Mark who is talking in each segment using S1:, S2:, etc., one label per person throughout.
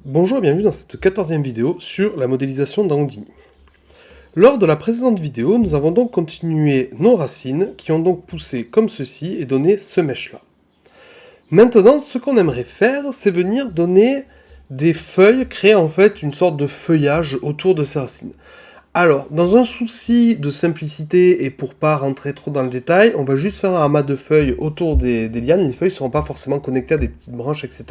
S1: Bonjour et bienvenue dans cette 14e vidéo sur la modélisation dans Houdini. Lors de la précédente vidéo, nous avons donc continué nos racines qui ont donc poussé comme ceci et donné ce mesh-là. Maintenant, ce qu'on aimerait faire, c'est venir donner des feuilles, créer en fait une sorte de feuillage autour de ces racines. Alors, dans un souci de simplicité et pour pas rentrer trop dans le détail, on va juste faire un amas de feuilles autour des lianes. Les feuilles ne seront pas forcément connectées à des petites branches, etc.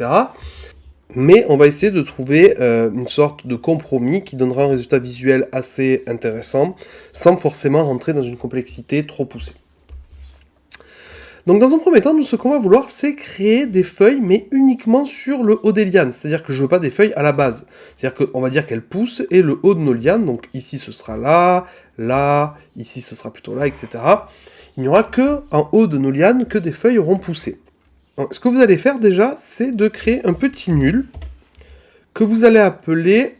S1: Mais on va essayer de trouver une sorte de compromis qui donnera un résultat visuel assez intéressant, sans forcément rentrer dans une complexité trop poussée. Donc dans un premier temps, nous, ce qu'on va vouloir, c'est créer des feuilles, mais uniquement sur le haut des lianes. C'est-à-dire que je ne veux pas des feuilles à la base. C'est-à-dire qu'on va dire qu'elles poussent, et le haut de nos lianes, donc ici ce sera là, là, ici ce sera plutôt là, etc. Il n'y aura que en haut de nos lianes que des feuilles auront poussé. Donc, ce que vous allez faire déjà, c'est de créer un petit nul que vous allez appeler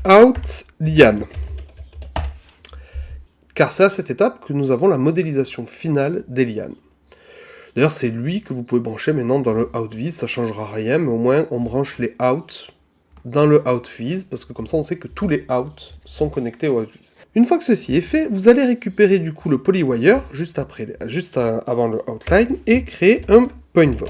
S1: outLian. Car c'est à cette étape que nous avons la modélisation finale des lianes. D'ailleurs, c'est lui que vous pouvez brancher maintenant dans le outVis, ça ne changera rien, mais au moins on branche les out dans le outVis, parce que comme ça on sait que tous les out sont connectés au outVis. Une fois que ceci est fait, vous allez récupérer du coup le polywire, juste avant le outline, et créer un pointVop.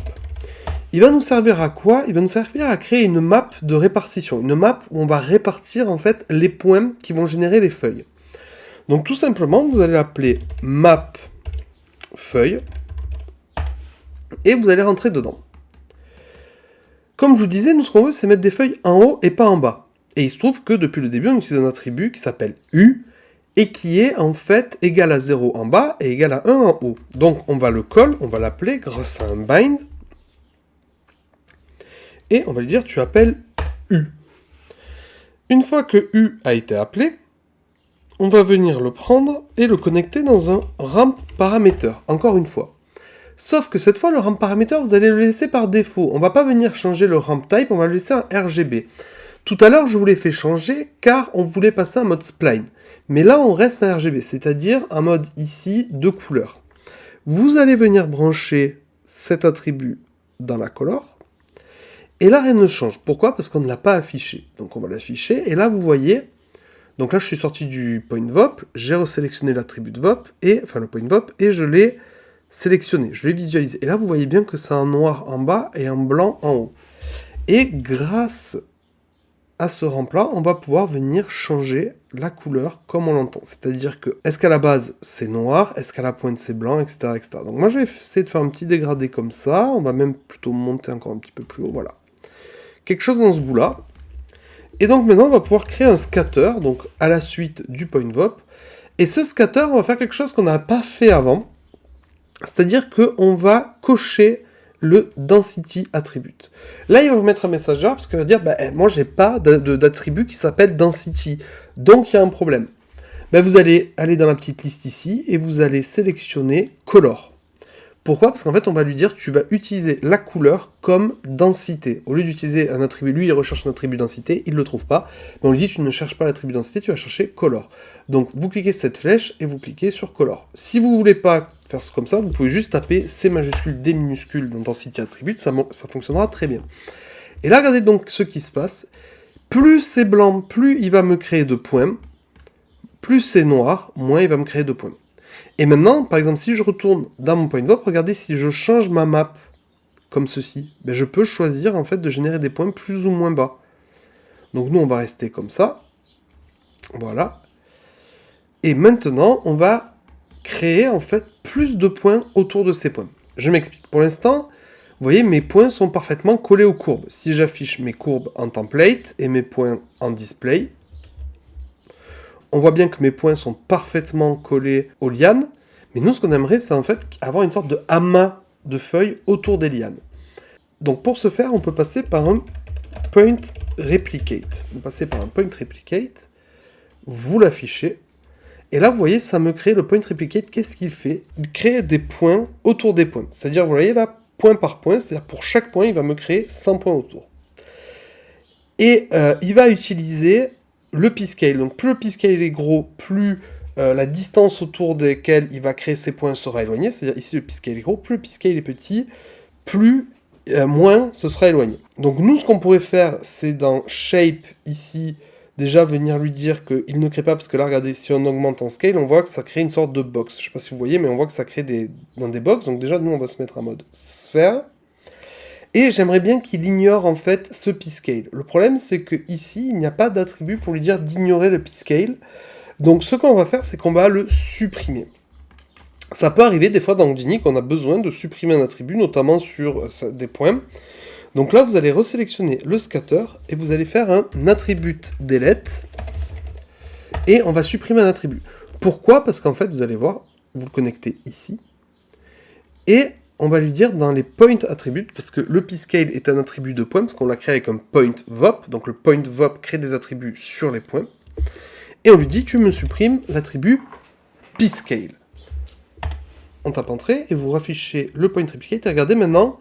S1: Il va nous servir à quoi? Il va nous servir à créer une map de répartition, une map où on va répartir en fait les points qui vont générer les feuilles. Donc tout simplement, vous allez l'appeler map feuille, et vous allez rentrer dedans. Comme je vous disais, nous ce qu'on veut, c'est mettre des feuilles en haut et pas en bas. Et il se trouve que depuis le début, on utilise un attribut qui s'appelle U, et qui est en fait égal à 0 en bas et égal à 1 en haut. Donc on va le call, on va l'appeler grâce à un bind, et on va lui dire tu appelles U. Une fois que U a été appelé, on va venir le prendre et le connecter dans un ramp parameter, encore une fois. Sauf que cette fois, le ramp parameter, vous allez le laisser par défaut. On ne va pas venir changer le ramp type, on va le laisser en RGB. Tout à l'heure, je vous l'ai fait changer car on voulait passer en mode spline. Mais là, on reste en RGB, c'est-à-dire en mode ici de couleur. Vous allez venir brancher cet attribut dans la color. Et là, rien ne change. Pourquoi? Parce qu'on ne l'a pas affiché. Donc on va l'afficher. Et là, vous voyez, donc là, je suis sorti du pointVop, j'ai resélectionné l'attribut de VOP, le pointVop, et je l'ai sélectionné, je l'ai visualisé. Et là, vous voyez bien que c'est en noir en bas et en blanc en haut. Et grâce à ce ramp-là, on va pouvoir venir changer la couleur comme on l'entend. C'est-à-dire que, est-ce qu'à la base, c'est noir, est-ce qu'à la pointe, c'est blanc, etc., etc. Donc moi, je vais essayer de faire un petit dégradé comme ça. On va même plutôt monter encore un petit peu plus haut, voilà. Quelque chose dans ce goût-là. Et donc maintenant, on va pouvoir créer un scatter, donc à la suite du pointVop. Et ce scatter, on va faire quelque chose qu'on n'a pas fait avant. C'est-à-dire qu'on va cocher le density attribute. Là, il va vous mettre un message d'erreur parce qu'il va dire moi, j'ai pas d'attribut qui s'appelle density. Donc, il y a un problème. Vous allez aller dans la petite liste ici et vous allez sélectionner color. Pourquoi? Parce qu'en fait, on va lui dire tu vas utiliser la couleur comme densité. Au lieu d'utiliser un attribut, lui, il recherche un attribut densité, il ne le trouve pas. Mais on lui dit tu ne cherches pas l'attribut densité, tu vas chercher color. Donc, vous cliquez sur cette flèche et vous cliquez sur color. Si vous ne voulez pas faire comme ça, vous pouvez juste taper C majuscule, D minuscule dans density attribute, ça fonctionnera très bien. Et là, regardez donc ce qui se passe. Plus c'est blanc, plus il va me créer de points. Plus c'est noir, moins il va me créer de points. Et maintenant, par exemple, si je retourne dans mon pointVop, regardez, si je change ma map comme ceci, je peux choisir en fait de générer des points plus ou moins bas. Donc nous, on va rester comme ça. Voilà. Et maintenant, on va créer en fait plus de points autour de ces points. Je m'explique. Pour l'instant, vous voyez, mes points sont parfaitement collés aux courbes. Si j'affiche mes courbes en template et mes points en display, on voit bien que mes points sont parfaitement collés aux lianes, mais nous, ce qu'on aimerait, c'est en fait avoir une sorte de amas de feuilles autour des lianes. Donc pour ce faire, on peut passer par un point replicate. Vous passez par un point replicate, vous l'affichez, et là, vous voyez, ça me crée le point replicate. Qu'est-ce qu'il fait? Il crée des points autour des points. C'est-à-dire, vous voyez là, point par point, c'est-à-dire pour chaque point, il va me créer 100 points autour. Et il va utiliser le p-scale. Donc plus le p-scale est gros, plus la distance autour desquelles il va créer ses points sera éloignée, c'est-à-dire ici le p-scale est gros, plus le p-scale est petit, plus moins ce sera éloigné. Donc nous, ce qu'on pourrait faire, c'est dans Shape, ici, déjà venir lui dire qu'il ne crée pas, parce que là, regardez, si on augmente en scale, on voit que ça crée une sorte de box. Je sais pas si vous voyez, mais on voit que ça crée dans des box, donc déjà, nous, on va se mettre en mode sphère. Et j'aimerais bien qu'il ignore, en fait, ce p-scale. Le problème, c'est que ici, il n'y a pas d'attribut pour lui dire d'ignorer le p-scale. Donc ce qu'on va faire, c'est qu'on va le supprimer. Ça peut arriver des fois dans Houdini qu'on a besoin de supprimer un attribut, notamment sur des points. Donc là, vous allez resélectionner le scatter et vous allez faire un attribute delete et on va supprimer un attribut. Pourquoi? Parce qu'en fait, vous allez voir, vous le connectez ici et on va lui dire dans les point attributes, parce que le p-scale est un attribut de point, parce qu'on l'a créé avec un point vop, donc le point vop crée des attributs sur les points. Et on lui dit, tu me supprimes l'attribut p-scale. On tape entrée et vous raffichez le point replicate. Et regardez maintenant,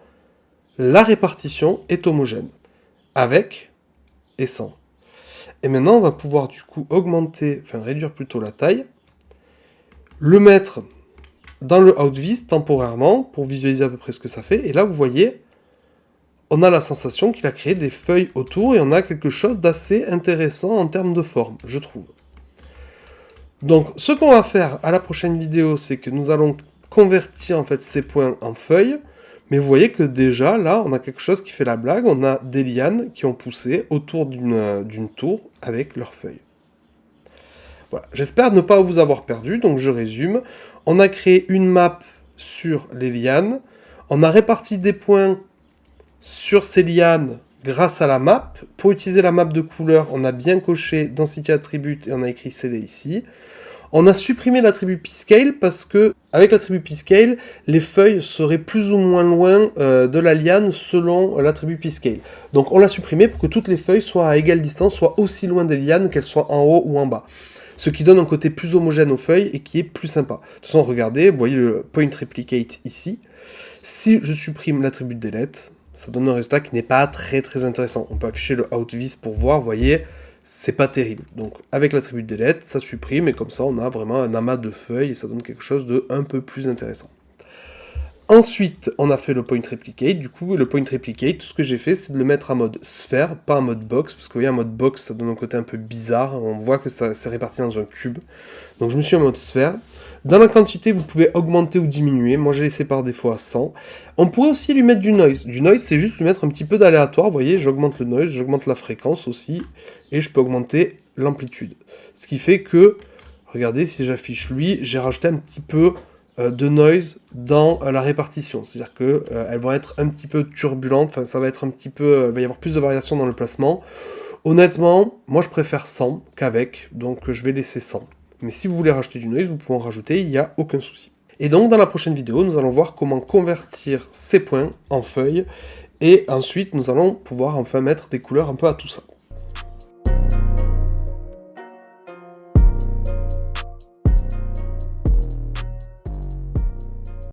S1: la répartition est homogène, avec et sans. Et maintenant, on va pouvoir du coup réduire plutôt la taille, le mettre dans le outVis temporairement pour visualiser à peu près ce que ça fait. Et là, vous voyez, on a la sensation qu'il a créé des feuilles autour et on a quelque chose d'assez intéressant en termes de forme, je trouve. Donc, ce qu'on va faire à la prochaine vidéo, c'est que nous allons convertir en fait ces points en feuilles, mais vous voyez que déjà, là, on a quelque chose qui fait la blague, on a des lianes qui ont poussé autour d'une tour avec leurs feuilles. Voilà, j'espère ne pas vous avoir perdu, donc je résume. On a créé une map sur les lianes, on a réparti des points sur ces lianes grâce à la map. Pour utiliser la map de couleur, on a bien coché Density Attribute et on a écrit CD ici. On a supprimé l'attribut p-scale parce que, avec l'attribut p-scale, les feuilles seraient plus ou moins loin de la liane selon l'attribut p-scale. Donc on l'a supprimé pour que toutes les feuilles soient à égale distance, soient aussi loin des lianes qu'elles soient en haut ou en bas. Ce qui donne un côté plus homogène aux feuilles et qui est plus sympa. De toute façon, regardez, vous voyez le point replicate ici. Si je supprime l'attribut delete, ça donne un résultat qui n'est pas très intéressant. On peut afficher le outVis pour voir, vous voyez, c'est pas terrible. Donc avec l'attribut delete, ça supprime et comme ça on a vraiment un amas de feuilles et ça donne quelque chose de un peu plus intéressant. Ensuite, on a fait le point replicate. Du coup, le point replicate, tout ce que j'ai fait, c'est de le mettre en mode sphère, pas en mode box, parce que vous voyez, en mode box, ça donne un côté un peu bizarre. On voit que ça s'est réparti dans un cube. Donc je me suis en mode sphère. Dans la quantité, vous pouvez augmenter ou diminuer. Moi, j'ai laissé par défaut à 100. On pourrait aussi lui mettre du noise. Du noise, c'est juste lui mettre un petit peu d'aléatoire. Vous voyez, j'augmente le noise, j'augmente la fréquence aussi. Et je peux augmenter l'amplitude. Ce qui fait que, regardez, si j'affiche lui, j'ai rajouté un petit peu de noise dans la répartition. C'est-à-dire qu'elles vont être un petit peu turbulentes. Enfin, ça va être un petit peu... il va y avoir plus de variations dans le placement. Honnêtement, moi, je préfère 100 qu'avec. Donc, je vais laisser 100. Mais si vous voulez rajouter du noise, vous pouvez en rajouter, il n'y a aucun souci. Et donc, dans la prochaine vidéo, nous allons voir comment convertir ces points en feuilles, et ensuite, nous allons pouvoir enfin mettre des couleurs un peu à tout ça.